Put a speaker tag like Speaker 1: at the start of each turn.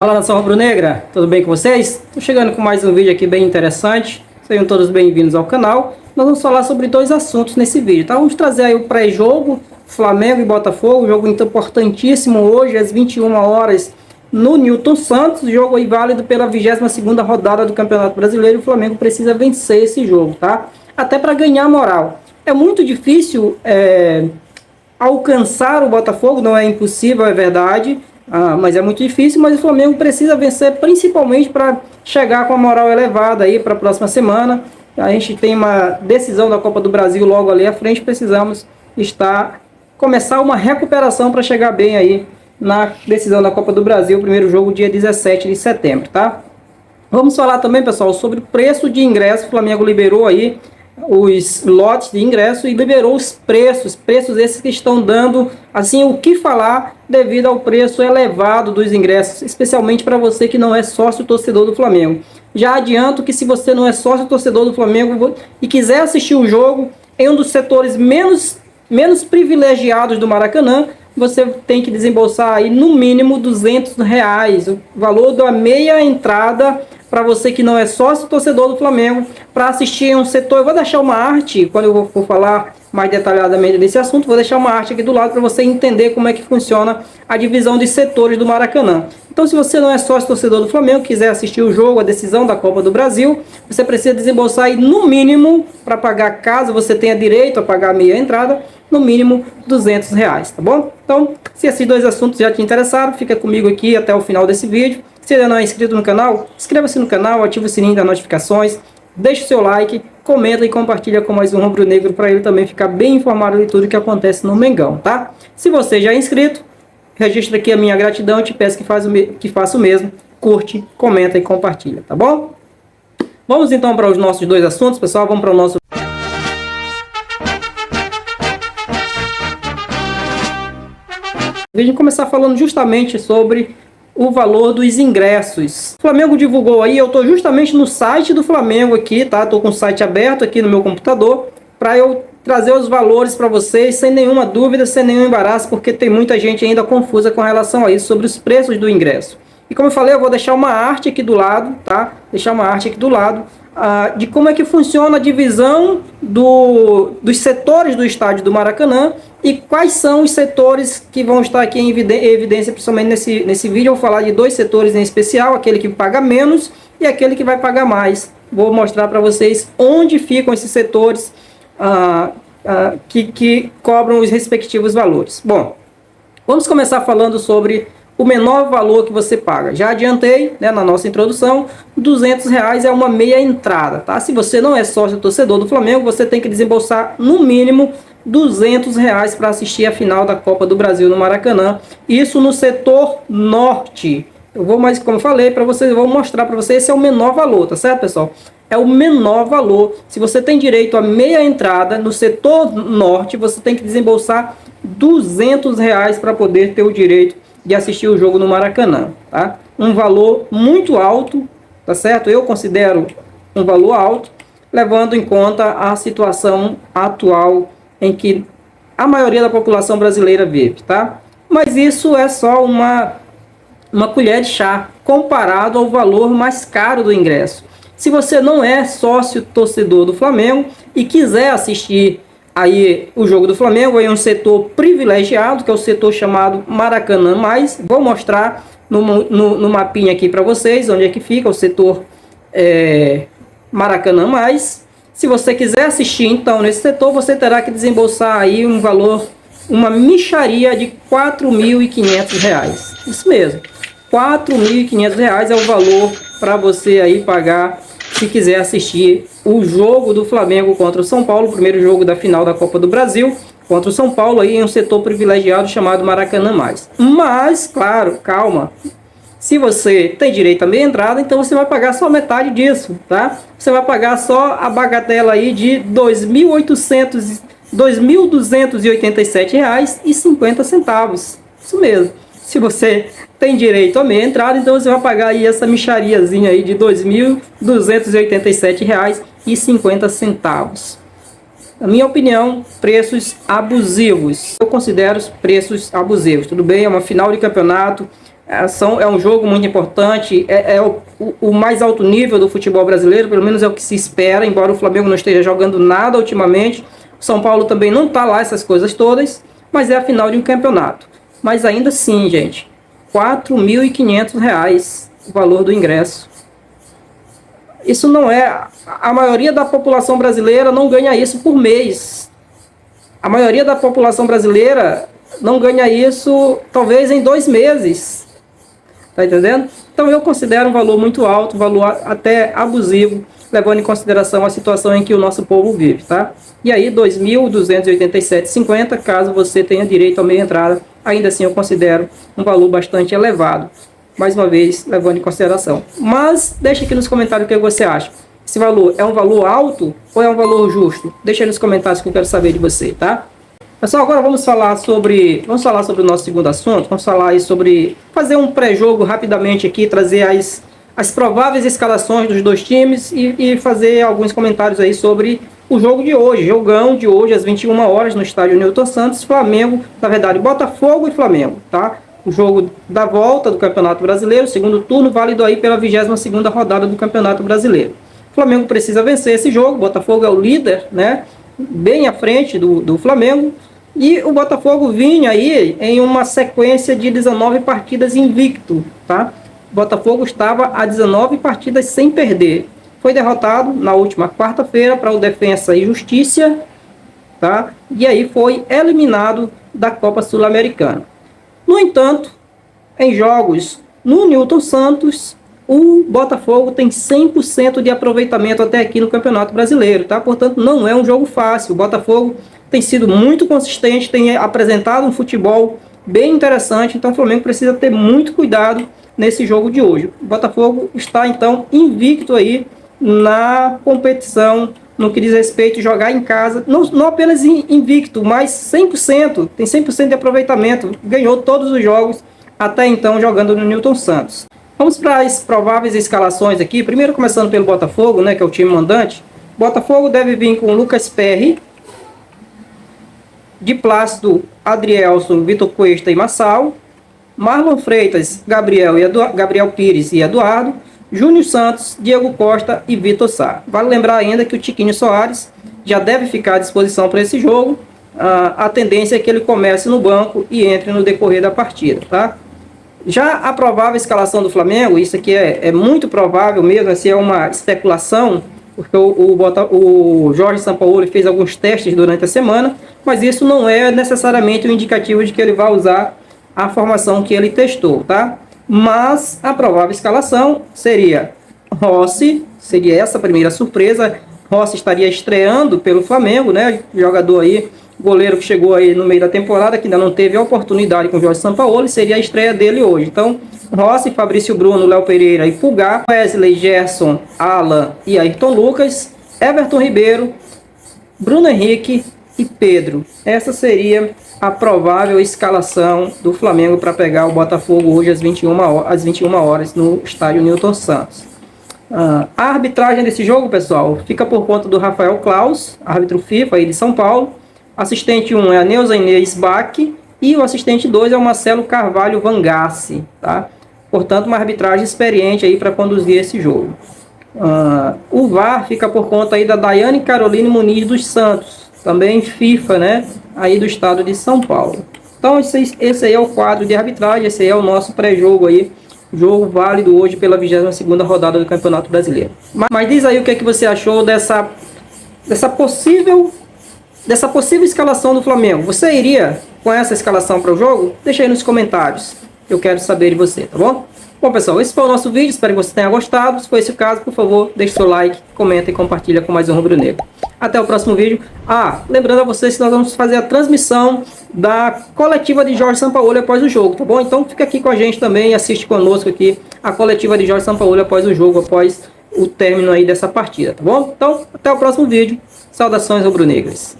Speaker 1: Fala, nação rubro-negra, tudo bem com vocês? Estou chegando com mais um vídeo aqui bem interessante. Sejam todos bem-vindos ao canal. Nós vamos falar sobre dois assuntos nesse vídeo, tá? Vamos trazer aí o pré-jogo, Flamengo e Botafogo, jogo importantíssimo hoje às 21 horas no Newton Santos, jogo aí válido pela 22ª rodada do Campeonato Brasileiro. O Flamengo precisa vencer esse jogo, tá? Até para ganhar moral. É muito difícil alcançar o Botafogo, não é impossível, é verdade. Mas é muito difícil, mas o Flamengo precisa vencer principalmente para chegar com a moral elevada aí para a próxima semana. A gente tem uma decisão da Copa do Brasil logo ali à frente, precisamos começar uma recuperação para chegar bem aí na decisão da Copa do Brasil, primeiro jogo dia 17 de setembro, tá? Vamos falar também, pessoal, sobre o preço de ingresso. O Flamengo liberou aí os lotes de ingresso e liberou os preços esses que estão dando assim o que falar devido ao preço elevado dos ingressos, especialmente para você que não é sócio torcedor do Flamengo. Já adianto que se você não é sócio torcedor do Flamengo e quiser assistir o jogo em um dos setores menos privilegiados do Maracanã, você tem que desembolsar aí no mínimo R$200, o valor da meia entrada para você que não é sócio torcedor do Flamengo, para assistir um setor. Eu vou deixar uma arte, quando eu for falar mais detalhadamente desse assunto, vou deixar uma arte aqui do lado para você entender como é que funciona a divisão de setores do Maracanã. Então, se você não é sócio torcedor do Flamengo, quiser assistir o jogo, a decisão da Copa do Brasil, você precisa desembolsar aí no mínimo, para pagar, caso você tenha direito a pagar a meia entrada, no mínimo R$200, tá bom? Então, se esses dois assuntos já te interessaram, fica comigo aqui até o final desse vídeo. Se ainda não é inscrito no canal, inscreva-se no canal, ative o sininho das notificações, deixe o seu like, comenta e compartilha com mais um rubro-negro para ele também ficar bem informado de tudo que acontece no Mengão, tá? Se você já é inscrito, registra aqui a minha gratidão, te peço que faça o mesmo, curte, comenta e compartilha, tá bom? Vamos então para os nossos dois assuntos, pessoal, vamos para o nosso... Vamos começar falando justamente sobre o valor dos ingressos. O Flamengo divulgou aí, eu estou justamente no site do Flamengo aqui, tá? Estou com o site aberto aqui no meu computador, para eu trazer os valores para vocês sem nenhuma dúvida, sem nenhum embaraço, porque tem muita gente ainda confusa com relação a isso, sobre os preços do ingresso. E como eu falei, eu vou deixar uma arte aqui do lado, tá? Deixar uma arte aqui do lado, de como é que funciona a divisão dos setores do estádio do Maracanã e quais são os setores que vão estar aqui em evidência, principalmente nesse vídeo. Eu vou falar de dois setores em especial, aquele que paga menos e aquele que vai pagar mais. Vou mostrar para vocês onde ficam esses setores que cobram os respectivos valores. Bom, vamos começar falando sobre o menor valor que você paga. Já adiantei, né, na nossa introdução, R$200 é uma meia entrada, tá? Se você não é sócio torcedor do Flamengo, você tem que desembolsar no mínimo R$200 para assistir a final da Copa do Brasil no Maracanã. Isso no setor norte. Eu vou, mais como eu falei para vocês, eu vou mostrar para vocês, esse é o menor valor, tá certo, pessoal? É o menor valor. Se você tem direito a meia entrada no setor norte, você tem que desembolsar R$200 para poder ter o direito de assistir o jogo no Maracanã, tá? Um valor muito alto, tá certo? Eu considero um valor alto, levando em conta a situação atual em que a maioria da população brasileira vive, tá? Mas isso é só uma colher de chá comparado ao valor mais caro do ingresso. Se você não é sócio torcedor do Flamengo e quiser assistir aí o jogo do Flamengo, aí um setor privilegiado, que é o setor chamado Maracanã Mais. Vou mostrar no mapinha aqui para vocês onde é que fica o setor Maracanã Mais. Se você quiser assistir então nesse setor, você terá que desembolsar aí um valor, uma mixaria de R$4.500. Isso mesmo, R$4.500 é o valor para você aí pagar se quiser assistir o jogo do Flamengo contra o São Paulo, o primeiro jogo da final da Copa do Brasil, contra o São Paulo aí em um setor privilegiado chamado Maracanã Mais. Mas, claro, calma, se você tem direito a meia entrada, então você vai pagar só metade disso, tá? Você vai pagar só a bagatela aí de R$2.287,50. Isso mesmo. Se você tem direito a meia entrada, então você vai pagar aí essa mixariazinha aí de R$2.287,50. Na minha opinião, preços abusivos. Eu considero preços abusivos. Tudo bem, é uma final de campeonato, É um jogo muito importante, é o mais alto nível do futebol brasileiro, pelo menos é o que se espera, embora o Flamengo não esteja jogando nada ultimamente. O São Paulo também não está lá, essas coisas todas, mas é a final de um campeonato. Mas ainda assim, gente, R$ 4.500 o valor do ingresso. Isso não é... A maioria da população brasileira não ganha isso por mês. A maioria da população brasileira não ganha isso, talvez, em 2 meses. Tá entendendo? Então eu considero um valor muito alto, um valor até abusivo, levando em consideração a situação em que o nosso povo vive, tá? E aí, R$ 2.287,50, caso você tenha direito à meia entrada, ainda assim eu considero um valor bastante elevado. Mais uma vez, levando em consideração. Mas, deixa aqui nos comentários o que você acha. Esse valor é um valor alto ou é um valor justo? Deixa aí nos comentários que eu quero saber de você, tá? Pessoal, agora vamos falar sobre o nosso segundo assunto. Vamos falar aí sobre fazer um pré-jogo rapidamente aqui, trazer as prováveis escalações dos dois times e fazer alguns comentários aí sobre o jogo de hoje. Jogão de hoje às 21 horas no estádio Newton Santos, Flamengo, na verdade, Botafogo e Flamengo, tá? O jogo da volta do Campeonato Brasileiro, segundo turno, válido aí pela 22ª rodada do Campeonato Brasileiro. O Flamengo precisa vencer esse jogo, o Botafogo é o líder, né? Bem à frente do Flamengo. E o Botafogo vinha aí em uma sequência de 19 partidas invicto, tá? O Botafogo estava a 19 partidas sem perder. Foi derrotado na última quarta-feira para o Defensa e Justiça, tá? E aí foi eliminado da Copa Sul-Americana. No entanto, em jogos no Newton Santos, o Botafogo tem 100% de aproveitamento até aqui no Campeonato Brasileiro, tá? Portanto, não é um jogo fácil. O Botafogo tem sido muito consistente, tem apresentado um futebol bem interessante, então o Flamengo precisa ter muito cuidado nesse jogo de hoje. O Botafogo está, então, invicto aí na competição, no que diz respeito a jogar em casa, não apenas invicto, mas 100%, tem 100% de aproveitamento, ganhou todos os jogos até então jogando no Newton Santos. Vamos para as prováveis escalações aqui, primeiro começando pelo Botafogo, né, que é o time mandante. O Botafogo deve vir com Lucas Perry, de Plácido, Adrielson, Vitor Cuesta e Massal, Marlon Freitas, Gabriel Pires e Eduardo, Júnior Santos, Diego Costa e Vitor Sá. Vale lembrar ainda que o Tiquinho Soares já deve ficar à disposição para esse jogo. A tendência é que ele comece no banco e entre no decorrer da partida, tá? Já a provável escalação do Flamengo, isso aqui é muito provável mesmo, assim, é uma especulação, porque o Jorge Sampaoli fez alguns testes durante a semana, mas isso não é necessariamente um indicativo de que ele vai usar a formação que ele testou, tá? Mas a provável escalação seria Rossi, seria essa a primeira surpresa. Rossi estaria estreando pelo Flamengo, né? Jogador aí, goleiro que chegou aí no meio da temporada, que ainda não teve a oportunidade com o Jorge Sampaoli, seria a estreia dele hoje. Então, Rossi, Fabrício Bruno, Léo Pereira e Pulgar, Wesley, Gerson, Alan e Ayrton Lucas, Everton Ribeiro, Bruno Henrique e Pedro. Essa seria a provável escalação do Flamengo para pegar o Botafogo hoje às 21 horas no estádio Newton Santos. A arbitragem desse jogo, pessoal, fica por conta do Rafael Claus, árbitro FIFA aí de São Paulo. Assistente 1 é a Neuza Inês Bach e o assistente 2 é o Marcelo Carvalho Vangassi, tá? Portanto, uma arbitragem experiente aí para conduzir esse jogo. O VAR fica por conta aí da Daiane Caroline Muniz dos Santos, também FIFA, né, aí do estado de São Paulo. Então esse aí é o quadro de arbitragem, esse aí é o nosso pré-jogo aí, jogo válido hoje pela 22ª rodada do Campeonato Brasileiro. Mas diz aí o que é que você achou dessa possível escalação do Flamengo. Você iria com essa escalação para o jogo? Deixa aí nos comentários, eu quero saber de você, tá bom? Bom, pessoal, esse foi o nosso vídeo, espero que você tenha gostado. Se for esse o caso, por favor, deixe seu like, comenta e compartilha com mais um Rubro Negro. Até o próximo vídeo. Lembrando a vocês que nós vamos fazer a transmissão da coletiva de Jorge Sampaoli após o jogo, tá bom? Então fica aqui com a gente também, assiste conosco aqui a coletiva de Jorge Sampaoli após o jogo, após o término aí dessa partida, tá bom? Então, até o próximo vídeo. Saudações rubro-negras.